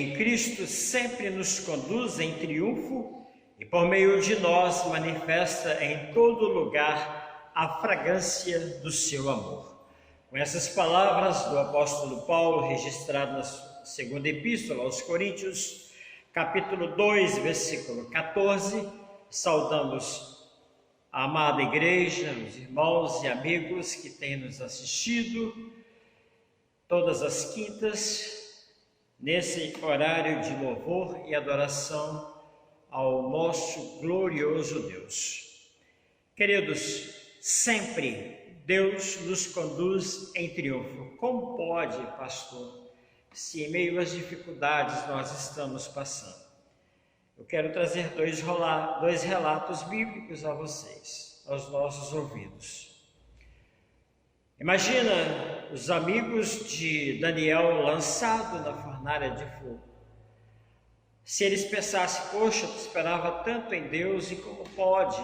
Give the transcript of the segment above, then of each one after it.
em Cristo sempre nos conduz em triunfo e por meio de nós manifesta em todo lugar a fragrância do seu amor. Com essas palavras do apóstolo Paulo, registrado na segunda epístola aos Coríntios, capítulo 2, versículo 14, saudamos a amada igreja, os irmãos e amigos que têm nos assistido todas as quintas, nesse horário de louvor e adoração ao nosso glorioso Deus. Queridos, sempre Deus nos conduz em triunfo. Como pode, pastor, se em meio às dificuldades nós estamos passando? Eu quero trazer dois relatos bíblicos a vocês, aos nossos ouvidos. Imagina os amigos de Daniel lançado na fornalha de fogo. Se eles pensassem, poxa, eu esperava tanto em Deus, e como pode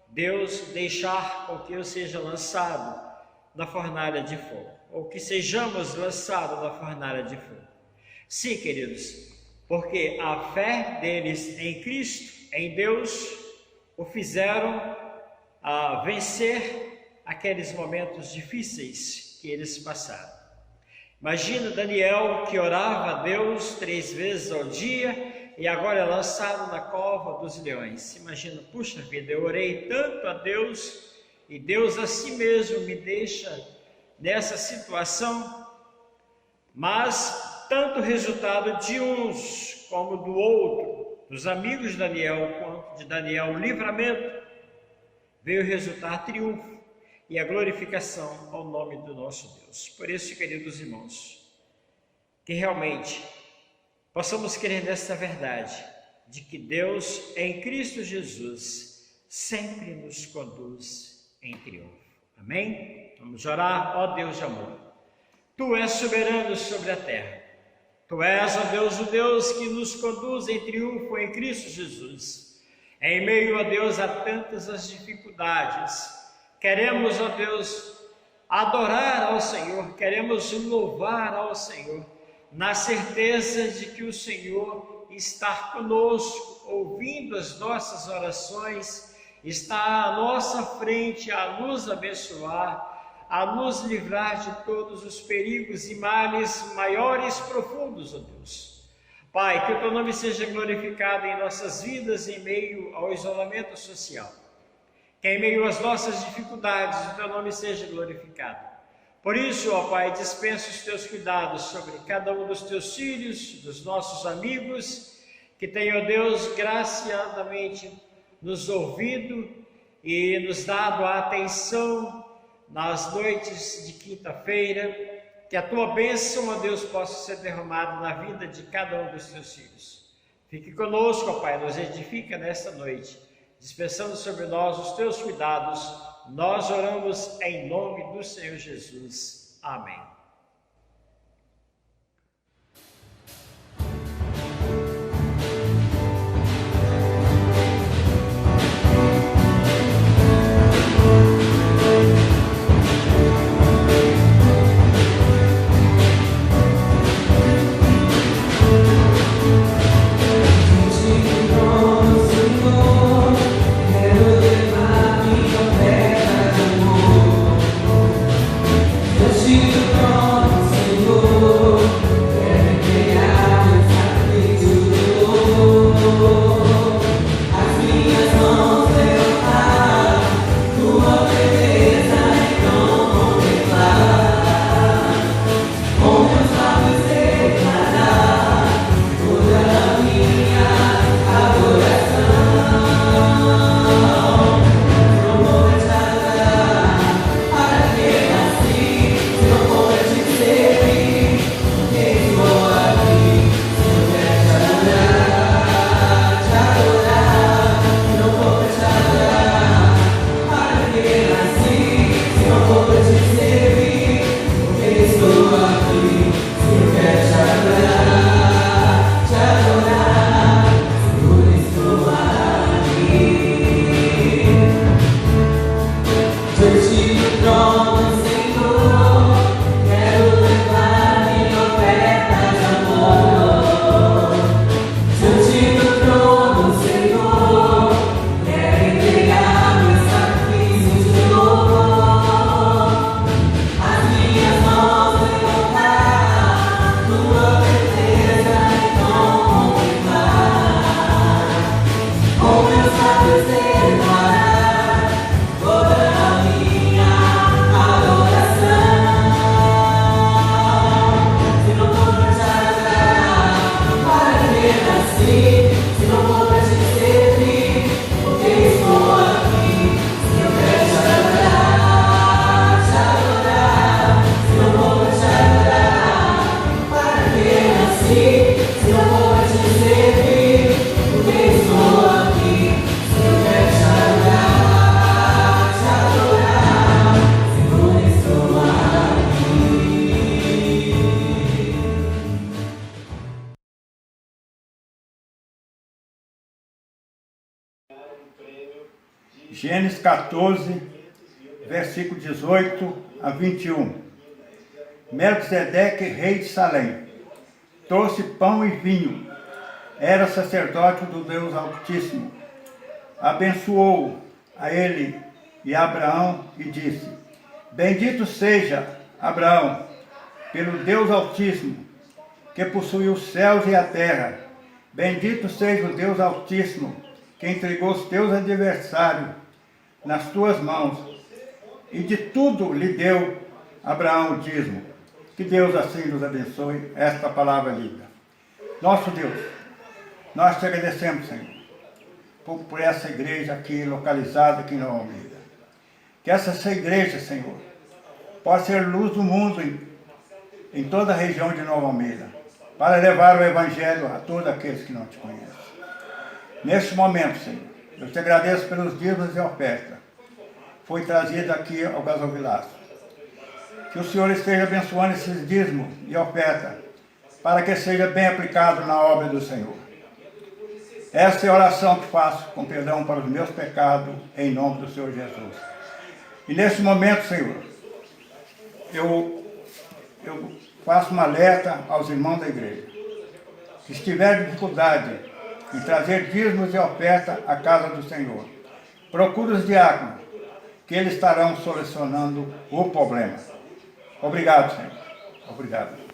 Deus deixar com que eu seja lançado na fornalha de fogo, ou que sejamos lançados na fornalha de fogo? Sim, queridos, porque a fé deles em Cristo, em Deus, o fizeram vencer aqueles momentos difíceis que eles passaram. Imagina Daniel, que orava a Deus 3 vezes ao dia, e agora é lançado na cova dos leões. Imagina, puxa vida, eu orei tanto a Deus, e Deus assim mesmo me deixa nessa situação. Mas tanto o resultado de uns como do outro, dos amigos de Daniel, quanto de Daniel, o livramento, veio resultar triunfo e a glorificação ao nome do nosso Deus. Por isso, queridos irmãos, que realmente possamos crer nesta verdade, de que Deus em Cristo Jesus sempre nos conduz em triunfo. Amém? Vamos orar. Ó Deus de amor, Tu és soberano sobre a terra. Tu és, ó Deus, o Deus que nos conduz em triunfo em Cristo Jesus. Em meio, ó Deus, a tantas as dificuldades, queremos, ó Deus, adorar ao Senhor, queremos louvar ao Senhor, na certeza de que o Senhor está conosco, ouvindo as nossas orações, está à nossa frente a nos abençoar, a nos livrar de todos os perigos e males maiores e profundos, ó Deus. Pai, que o Teu nome seja glorificado em nossas vidas em meio ao isolamento social. Que em meio às nossas dificuldades o Teu nome seja glorificado. Por isso, ó Pai, dispensa os Teus cuidados sobre cada um dos Teus filhos, dos nossos amigos, que tem, ó Deus, graciosamente nos ouvido e nos dado a atenção nas noites de quinta-feira. Que a Tua bênção, ó Deus, possa ser derramada na vida de cada um dos Teus filhos. Fique conosco, ó Pai, nos edifica nesta noite, dispensando sobre nós os Teus cuidados. Nós oramos em nome do Senhor Jesus. Amém. You Gênesis 14, versículo 18 a 21. Melquisedeque, rei de Salém, trouxe pão e vinho. Era sacerdote do Deus Altíssimo. Abençoou a ele e a Abraão e disse: Bendito seja Abraão, pelo Deus Altíssimo, que possui os céus e a terra. Bendito seja o Deus Altíssimo, que entregou os teus adversários nas tuas mãos, e de tudo lhe deu Abraão o dízimo. Que Deus assim nos abençoe, esta palavra linda. Nosso Deus, nós te agradecemos, Senhor, por essa igreja aqui, localizada aqui em Nova Almeida. Que essa igreja, Senhor, possa ser luz do mundo em toda a região de Nova Almeida, para levar o Evangelho a todos aqueles que não te conhecem. Neste momento, Senhor, eu te agradeço pelos dízimos e ofertas. Foi trazido aqui ao gasofilaço. Que o Senhor esteja abençoando esses dízimos e ofertas, para que seja bem aplicado na obra do Senhor. Essa é a oração que faço, com perdão para os meus pecados, em nome do Senhor Jesus. E nesse momento, Senhor, eu faço um alerta aos irmãos da igreja, que estiverem dificuldade em trazer dízimos e ofertas à casa do Senhor. Procure os diáconos, que eles estarão solucionando o problema. Obrigado, Senhor. Obrigado.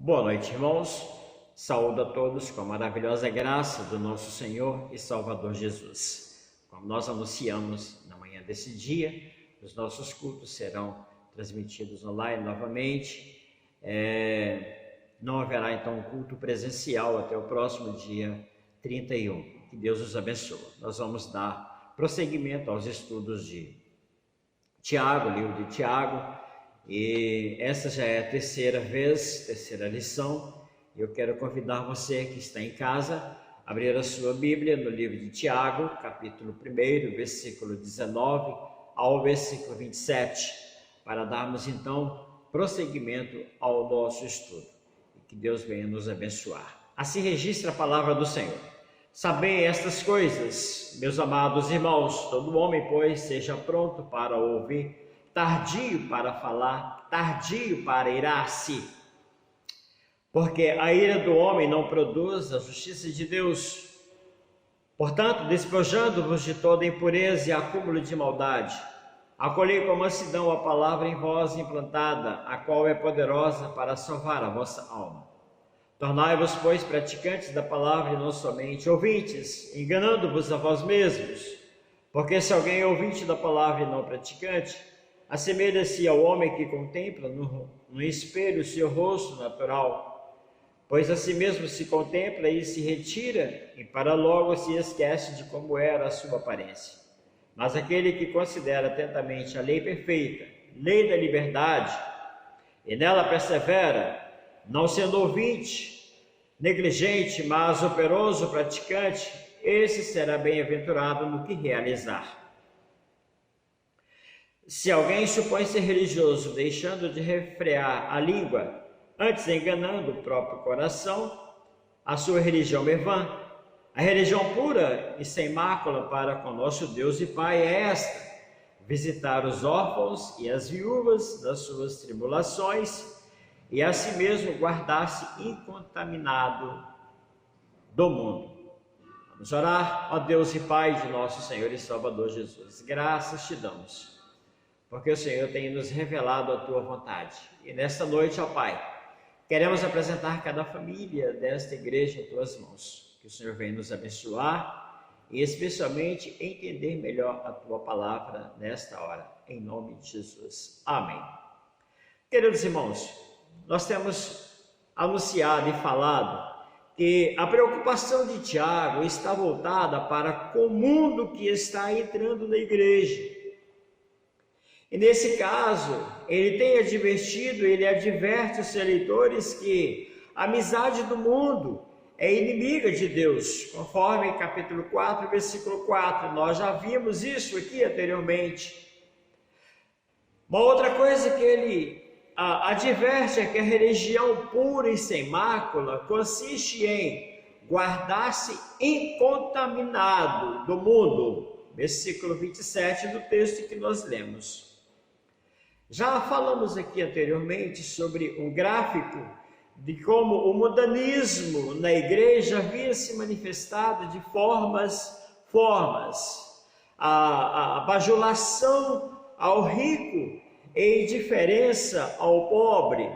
Boa noite, irmãos. Saúdo a todos com a maravilhosa graça do nosso Senhor e Salvador Jesus. Como nós anunciamos na manhã desse dia, os nossos cultos serão transmitidos online novamente. Não haverá então um culto presencial até o próximo dia 31. Que Deus os abençoe. Nós vamos dar prosseguimento aos estudos de Tiago, livro de Tiago. E essa já é a terceira lição. Eu quero convidar você que está em casa a abrir a sua Bíblia no livro de Tiago, capítulo 1, versículo 19 ao versículo 27, para darmos então prosseguimento ao nosso estudo. E que Deus venha nos abençoar. Assim registra a palavra do Senhor. Sabei estas coisas, meus amados irmãos, todo homem, pois, seja pronto para ouvir, tardio para falar, tardio para irar-se, porque a ira do homem não produz a justiça de Deus. Portanto, despojando-vos de toda impureza e acúmulo de maldade, acolhei com mansidão a palavra em vós implantada, a qual é poderosa para salvar a vossa alma. Tornai-vos, pois, praticantes da palavra e não somente ouvintes, enganando-vos a vós mesmos, porque se alguém é ouvinte da palavra e não praticante, assemelha-se ao homem que contempla no espelho seu rosto natural, pois a si mesmo se contempla e se retira, e para logo se esquece de como era a sua aparência. Mas aquele que considera atentamente a lei perfeita, lei da liberdade, e nela persevera, não sendo ouvinte, negligente, mas operoso praticante, esse será bem-aventurado no que realizar. Se alguém supõe ser religioso, deixando de refrear a língua, antes enganando o próprio coração, a sua religião é vã. A religião pura e sem mácula para com nosso Deus e Pai é esta: visitar os órfãos e as viúvas das suas tribulações e a si mesmo guardar-se incontaminado do mundo. Vamos orar. Ó Deus e Pai de nosso Senhor e Salvador Jesus, graças te damos, porque o Senhor tem nos revelado a tua vontade. E nesta noite, ó Pai, queremos apresentar cada família desta igreja em tuas mãos. Que o Senhor venha nos abençoar e especialmente entender melhor a tua palavra nesta hora. Em nome de Jesus. Amém. Queridos irmãos, nós temos anunciado e falado que a preocupação de Tiago está voltada para o mundo que está entrando na igreja. E nesse caso, ele tem advertido, ele adverte os seus leitores que a amizade do mundo é inimiga de Deus, conforme capítulo 4, versículo 4. Nós já vimos isso aqui anteriormente. Uma outra coisa que ele adverte é que a religião pura e sem mácula consiste em guardar-se incontaminado do mundo. Versículo 27 do texto que nós lemos. Já falamos aqui anteriormente sobre um gráfico de como o mundanismo na igreja havia se manifestado de formas. A bajulação ao rico e indiferença ao pobre.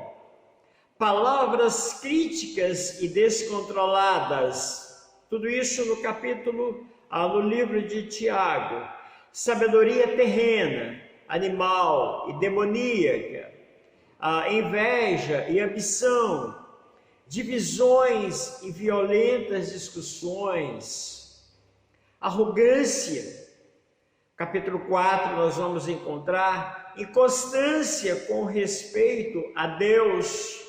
Palavras críticas e descontroladas. Tudo isso no livro de Tiago. Sabedoria terrena, animal e demoníaca, a inveja e ambição, divisões e violentas discussões, arrogância. Capítulo 4 nós vamos encontrar inconstância com respeito a Deus,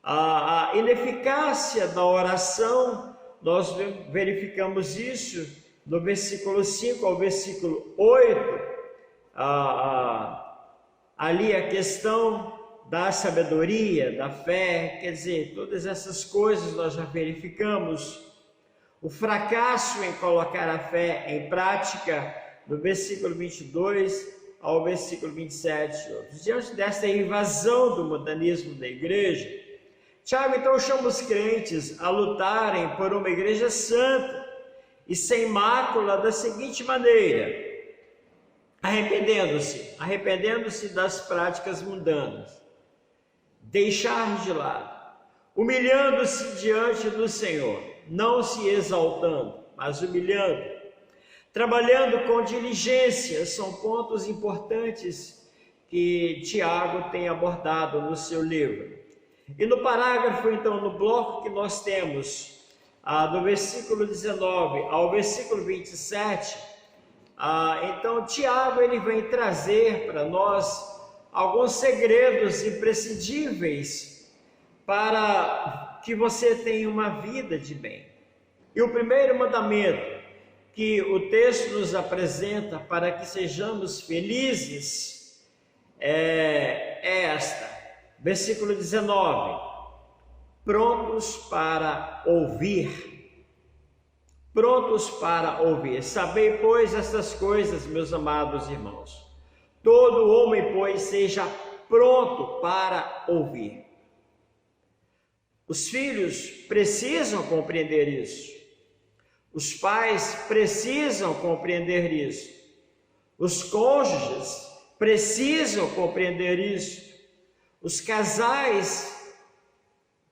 a ineficácia da oração. Nós verificamos isso no versículo 5 ao versículo 8. Ali a questão da sabedoria, da fé, quer dizer, todas essas coisas nós já verificamos. O fracasso em colocar a fé em prática, do versículo 22 ao versículo 27. Diante desta invasão do mundanismo da igreja, Tiago então chama os crentes a lutarem por uma igreja santa e sem mácula da seguinte maneira: arrependendo-se das práticas mundanas, deixar de lado humilhando-se diante do Senhor, não se exaltando, mas humilhando, trabalhando com diligência. São pontos importantes que Tiago tem abordado no seu livro. E no parágrafo, então, no bloco que nós temos, do versículo 19 ao versículo 27, então Tiago ele vem trazer para nós alguns segredos imprescindíveis para que você tenha uma vida de bem. E o primeiro mandamento que o texto nos apresenta para que sejamos felizes é esta, versículo 19: prontos para ouvir. Prontos para ouvir. Sabei, pois, estas coisas, meus amados irmãos. Todo homem, pois, seja pronto para ouvir. Os filhos precisam compreender isso. Os pais precisam compreender isso. Os cônjuges precisam compreender isso. Os casais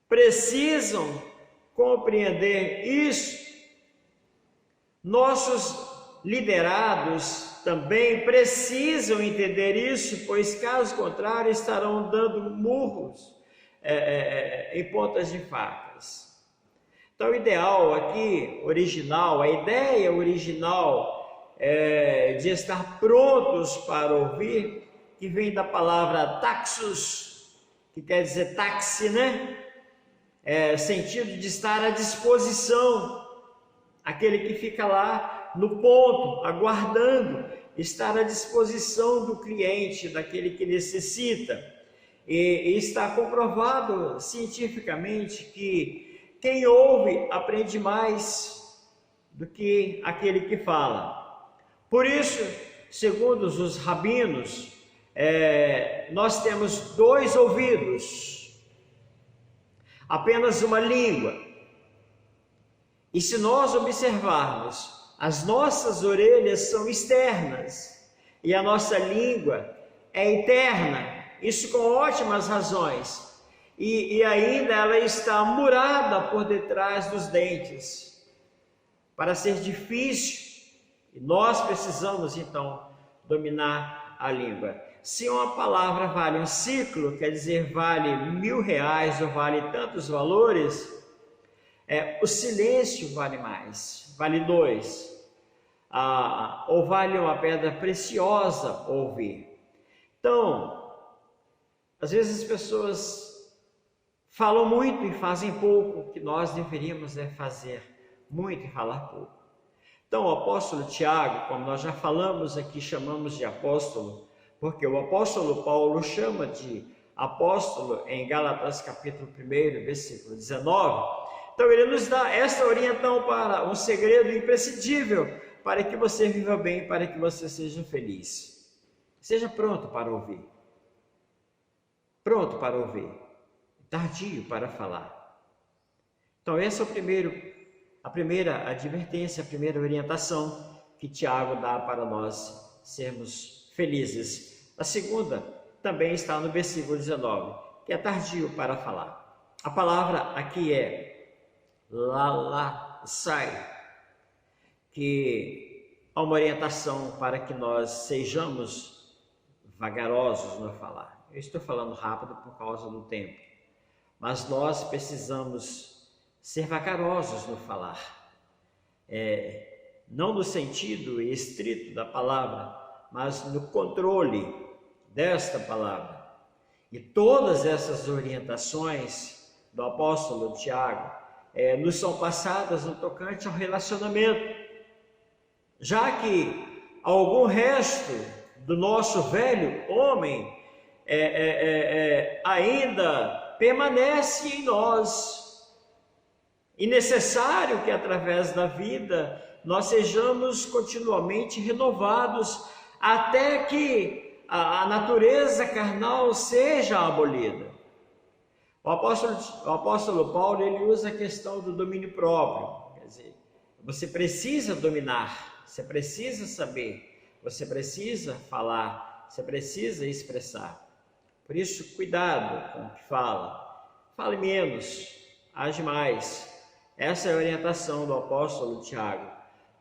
precisam compreender isso. Nossos liderados também precisam entender isso, pois caso contrário estarão dando murros em pontas de facas. Então o ideal aqui, original, a ideia original de estar prontos para ouvir, que vem da palavra taxus, que quer dizer táxi, né? Sentido de estar à disposição, aquele que fica lá no ponto, aguardando, estar à disposição do cliente, daquele que necessita. E está comprovado cientificamente que quem ouve aprende mais do que aquele que fala. Por isso, segundo os rabinos, nós temos 2 ouvidos, apenas uma língua. E se nós observarmos, as nossas orelhas são externas e a nossa língua é interna, isso com ótimas razões. E ainda ela está murada por detrás dos dentes, para ser difícil, e nós precisamos então dominar a língua. Se uma palavra vale um ciclo, quer dizer, vale R$1.000 ou vale tantos valores, o silêncio vale mais, vale 2, ou vale uma pedra preciosa ouvir. Então, às vezes as pessoas falam muito e fazem pouco, o que nós deveríamos fazer muito e falar pouco. Então o apóstolo Tiago, como nós já falamos aqui, chamamos de apóstolo, porque o apóstolo Paulo chama de apóstolo em Gálatas capítulo 1, versículo 19, então ele nos dá esta orientação para um segredo imprescindível para que você viva bem, para que você seja feliz. Seja pronto para ouvir. Pronto para ouvir. Tardio para falar. Então essa é a primeira advertência, a primeira orientação que Tiago dá para nós sermos felizes. A segunda também está no versículo 19, que é tardio para falar. A palavra aqui é lalasai, que há uma orientação para que nós sejamos vagarosos no falar. Eu estou falando rápido por causa do tempo, mas nós precisamos ser vagarosos no falar, não no sentido estrito da palavra, mas no controle desta palavra. E todas essas orientações do apóstolo Tiago nos são passadas no tocante ao relacionamento, já que algum resto do nosso velho homem ainda permanece em nós, e necessário que através da vida nós sejamos continuamente renovados até que a natureza carnal seja abolida. O apóstolo Paulo ele usa a questão do domínio próprio, quer dizer, você precisa dominar, você precisa saber, você precisa falar, você precisa expressar. Por isso, cuidado com o que fala. fale menos, age mais. Essa é a orientação do apóstolo Tiago.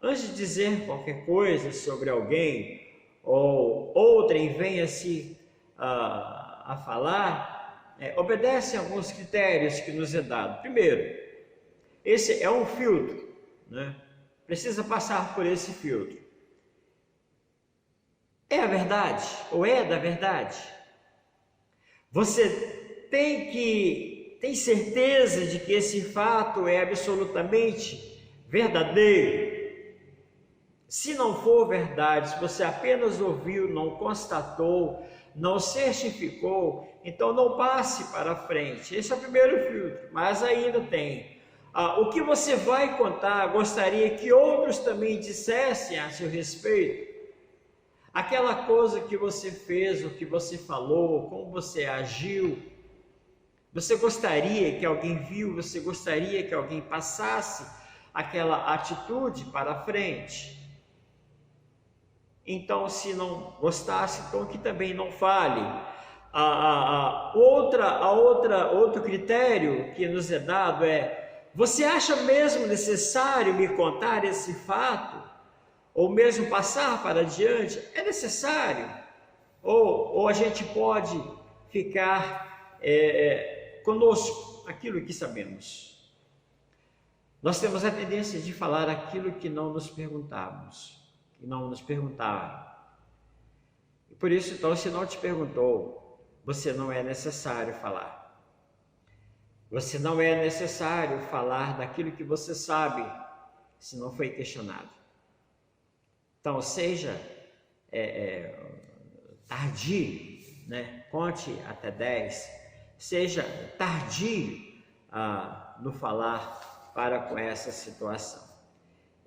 Antes de dizer qualquer coisa sobre alguém, ou outrem venha-se a falar, obedece a alguns critérios que nos é dado. Primeiro, esse é um filtro, né? Precisa passar por esse filtro. É a verdade ou é da verdade? Você tem certeza de que esse fato é absolutamente verdadeiro? Se não for verdade, se você apenas ouviu, não constatou, não certificou, então não passe para frente. Esse é o primeiro filtro, mas ainda tem. O que você vai contar, gostaria que outros também dissessem a seu respeito? Aquela coisa que você fez, o que você falou, como você agiu, você gostaria que alguém viu, você gostaria que alguém passasse aquela atitude para frente? Então, se não gostasse, então que também não fale. Outro critério que nos é dado é: você acha mesmo necessário me contar esse fato? Ou mesmo passar para adiante? É necessário? Ou a gente pode ficar conosco aquilo que sabemos? Nós temos a tendência de falar aquilo que não nos perguntávamos, que não nos perguntaram. E por isso, então, se não te perguntou, você não é necessário falar. Você não é necessário falar daquilo que você sabe, se não foi questionado. Então, seja tardio, né? Conte até 10. Seja tardio no falar para com essa situação.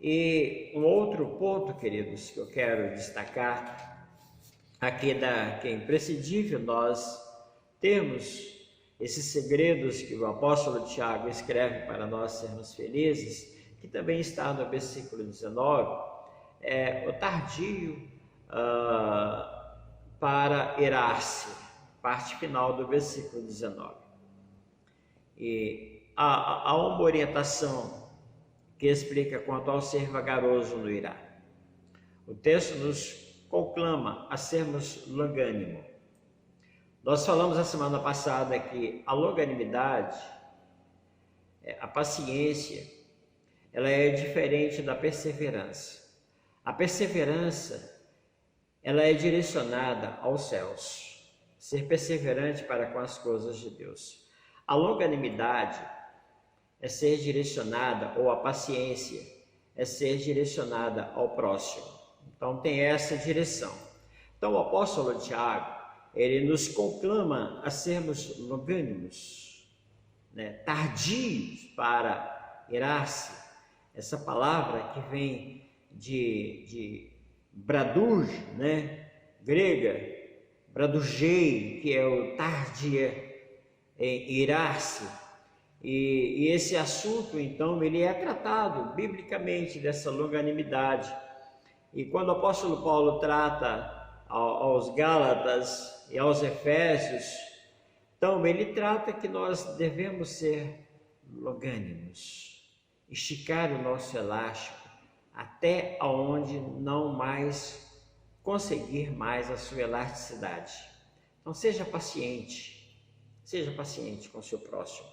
E um outro ponto, queridos, que eu quero destacar aqui que é imprescindível nós termos esses segredos que o apóstolo Tiago escreve para nós sermos felizes, que também está no versículo 19, o tardio para irar-se, parte final do versículo 19. E há uma orientação que explica quanto ao ser vagaroso no irá. O texto nos conclama a sermos longânimo. Nós falamos a semana passada que a longanimidade, a paciência, ela é diferente da perseverança. A perseverança, ela é direcionada aos céus, ser perseverante para com as coisas de Deus. A longanimidade é ser direcionada, ou a paciência é ser direcionada ao próximo. Então tem essa direção. Então o apóstolo Tiago, ele nos conclama a sermos longânimos, né? Tardios para irar-se. Essa palavra que vem de braduj, né? Grega, bradugei, que é o tardia, irar-se. E esse assunto, então, ele é tratado biblicamente dessa longanimidade. E quando o apóstolo Paulo trata aos Gálatas e aos Efésios, então ele trata que nós devemos ser longânimos, esticar o nosso elástico até aonde não mais conseguir mais a sua elasticidade. Então seja paciente com o seu próximo.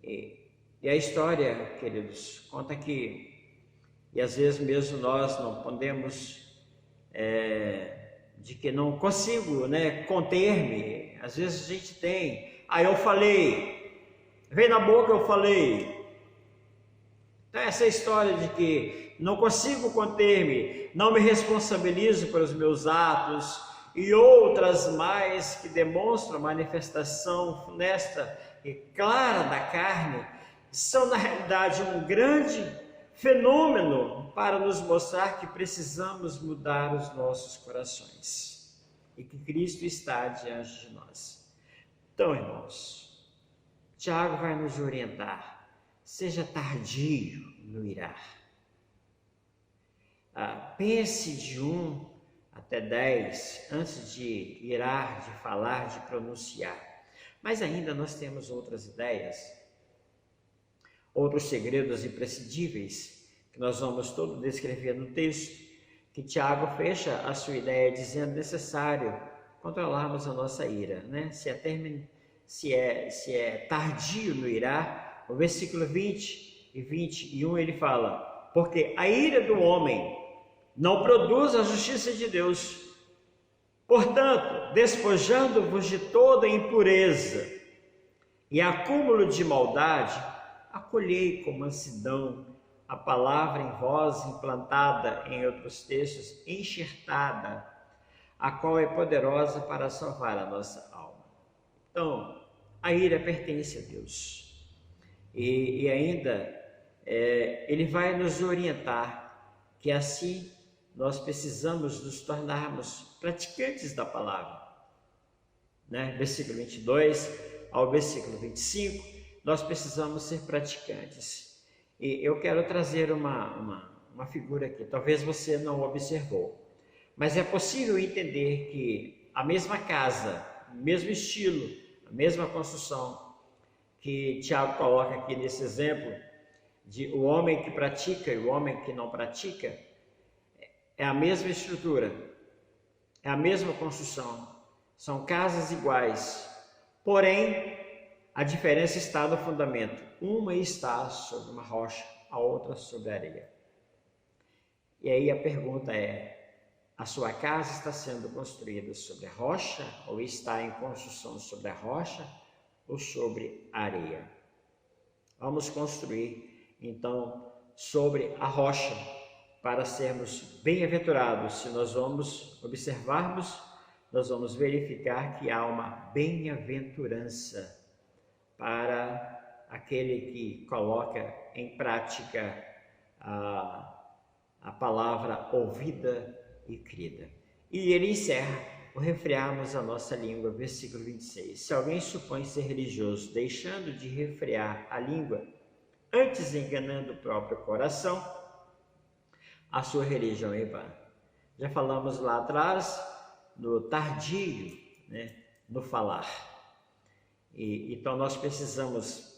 E a história, queridos, conta que, e às vezes mesmo nós não podemos, de que não consigo, né, conter-me. Às vezes a gente tem, eu falei, veio na boca, eu falei. Então essa história de que não consigo conter-me, não me responsabilizo pelos meus atos, e outras mais que demonstram a manifestação funesta e clara da carne, são na realidade um grande fenômeno para nos mostrar que precisamos mudar os nossos corações e que Cristo está diante de nós. Então, irmãos, Tiago vai nos orientar: seja tardio no irar. Pense de 1 até 10 antes de irar, de falar, de pronunciar. Mas ainda nós temos outras ideias, outros segredos imprescindíveis, que nós vamos todo descrever no texto, que Tiago fecha a sua ideia dizendo necessário controlarmos a nossa ira, né? Se é tardio no irar, o versículo 20 e 21 ele fala: porque a ira do homem não produz a justiça de Deus. Portanto, despojando-vos de toda impureza e acúmulo de maldade, acolhei com mansidão a palavra em vós implantada, em outros textos, enxertada, a qual é poderosa para salvar a nossa alma. Então, a ira pertence a Deus. E ainda, ele vai nos orientar que assim nós precisamos nos tornarmos praticantes da palavra. Né? Versículo 22 ao versículo 25, nós precisamos ser praticantes. E eu quero trazer uma figura aqui, talvez você não observou, mas é possível entender que a mesma casa, o mesmo estilo, a mesma construção que Tiago coloca aqui nesse exemplo, de o homem que pratica e o homem que não pratica, é a mesma estrutura, é a mesma construção, são casas iguais, porém a diferença está no fundamento. Uma está sobre uma rocha, a outra sobre a areia. E aí a pergunta é: a sua casa está sendo construída sobre a rocha ou está em construção sobre a rocha ou sobre a areia? Vamos construir então sobre a rocha, para sermos bem-aventurados. Se nós vamos observarmos, nós vamos verificar que há uma bem-aventurança para aquele que coloca em prática a palavra ouvida e crida. E ele encerra o refrearmos a nossa língua, versículo 26. Se alguém supõe ser religioso, deixando de refrear a língua, antes enganando o próprio coração, a sua religião é vã. Já falamos lá atrás no tardio, né, no falar. Então nós precisamos.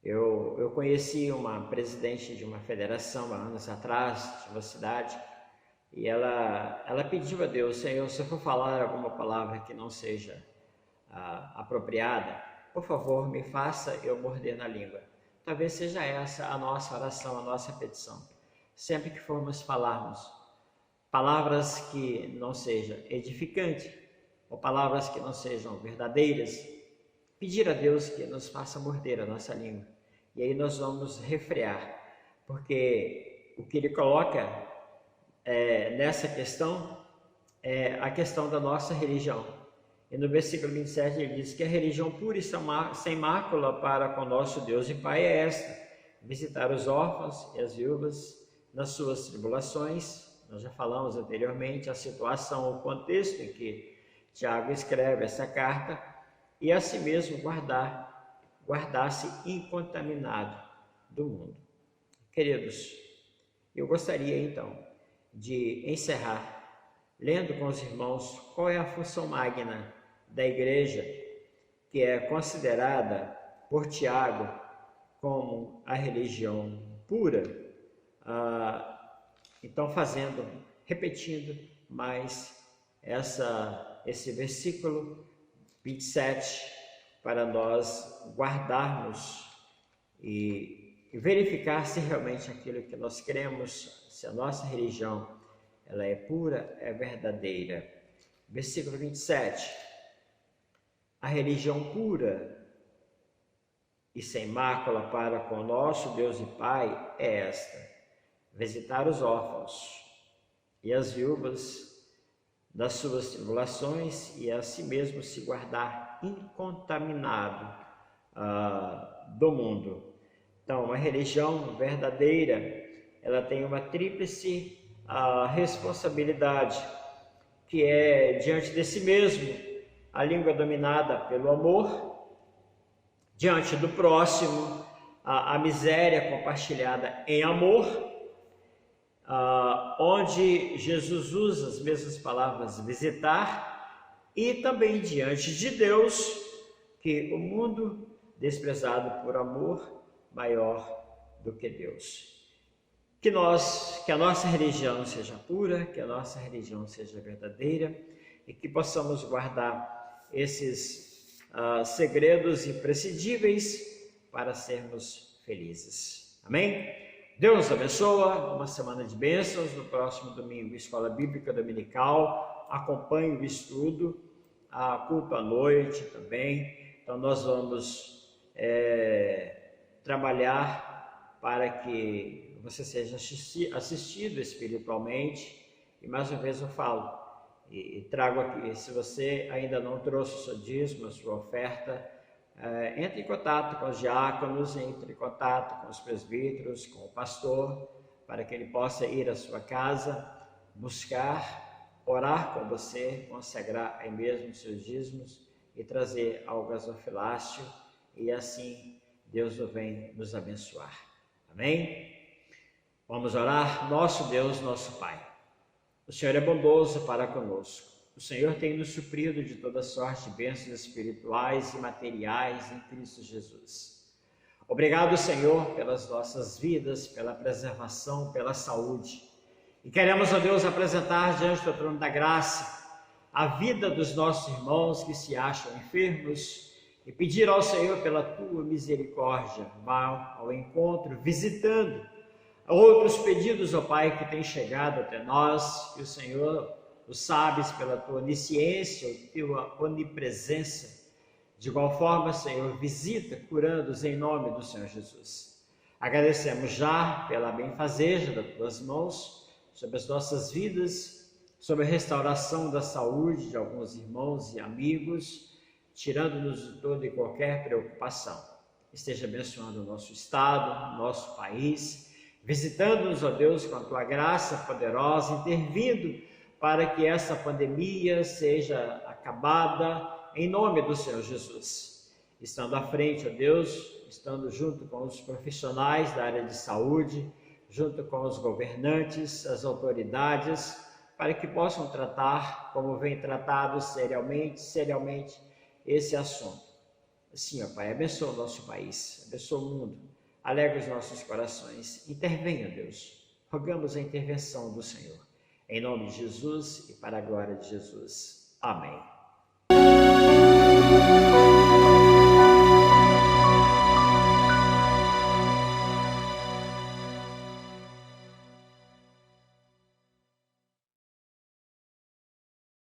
Eu conheci uma presidente de uma federação há anos atrás, de uma cidade, e ela pediu a Deus: Senhor, se eu for falar alguma palavra que não seja apropriada, por favor, me faça eu morder na língua. Talvez seja essa a nossa oração, a nossa petição. Sempre que formos falarmos palavras que não sejam edificantes, ou palavras que não sejam verdadeiras, pedir a Deus que nos faça morder a nossa língua. E aí nós vamos refrear, porque o que ele coloca nessa questão é a questão da nossa religião. E no versículo 27 ele diz que a religião pura e sem mácula para com nosso Deus e Pai é esta: visitar os órfãos e as viúvas nas suas tribulações. Nós já falamos anteriormente a situação, o contexto em que Tiago escreve essa carta, e a si mesmo guardar-se incontaminado do mundo. Queridos, eu gostaria então de encerrar lendo com os irmãos qual é a função magna da igreja, que é considerada por Tiago como a religião pura. Então repetindo mais esse versículo 27 para nós guardarmos e verificar se realmente aquilo que nós cremos, se a nossa religião ela é pura, é verdadeira. Versículo 27. A religião pura e sem mácula para com o nosso Deus e Pai é esta: visitar os órfãos e as viúvas das suas tribulações e a si mesmo se guardar incontaminado do mundo. Então, uma religião verdadeira, ela tem uma tríplice responsabilidade, que é diante de si mesmo, a língua dominada pelo amor, diante do próximo, a miséria compartilhada em amor, onde Jesus usa as mesmas palavras visitar, e também diante de Deus, que o mundo, desprezado por amor, maior do que Deus. Que a nossa religião seja pura, que a nossa religião seja verdadeira e que possamos guardar esses segredos imprescindíveis para sermos felizes. Amém? Deus nos abençoa, uma semana de bênçãos. No próximo domingo, Escola Bíblica Dominical, acompanhe o estudo, culto à noite também. Então nós vamos trabalhar para que você seja assistido espiritualmente. E mais uma vez eu falo e trago aqui, se você ainda não trouxe o seu dízimo, a sua oferta, entre em contato com os diáconos, entre em contato com os presbíteros, com o pastor, para que ele possa ir à sua casa, buscar, orar com você, consagrar aí mesmo os seus dízimos e trazer ao gasofilácio, e assim Deus vem nos abençoar. Amém? Vamos orar. Nosso Deus, nosso Pai, o Senhor é bondoso para conosco. O Senhor tem nos suprido de toda sorte de bênçãos espirituais e materiais em Cristo Jesus. Obrigado, Senhor, pelas nossas vidas, pela preservação, pela saúde. E queremos, ó Deus, apresentar diante do trono da graça a vida dos nossos irmãos que se acham enfermos e pedir ao Senhor pela tua misericórdia, vá ao encontro, visitando outros pedidos, ó Pai, que têm chegado até nós, que o Senhor os sabes pela tua onisciência, tua onipresença. De igual forma, Senhor, visita, curando-os em nome do Senhor Jesus. Agradecemos já pela benfazeja das tuas mãos sobre as nossas vidas, sobre a restauração da saúde de alguns irmãos e amigos, tirando-nos de toda e qualquer preocupação. Esteja abençoando o nosso estado, nosso país, visitando-nos, ó Deus, com a tua graça poderosa, intervindo para que essa pandemia seja acabada em nome do Senhor Jesus. Estando à frente, ó Deus, estando junto com os profissionais da área de saúde, junto com os governantes, as autoridades, para que possam tratar, como vem tratado seriamente esse assunto. Assim, ó Pai, abençoa o nosso país, abençoa o mundo, alegra os nossos corações. Intervenha, Deus. Rogamos a intervenção do Senhor. Em nome de Jesus e para a glória de Jesus. Amém.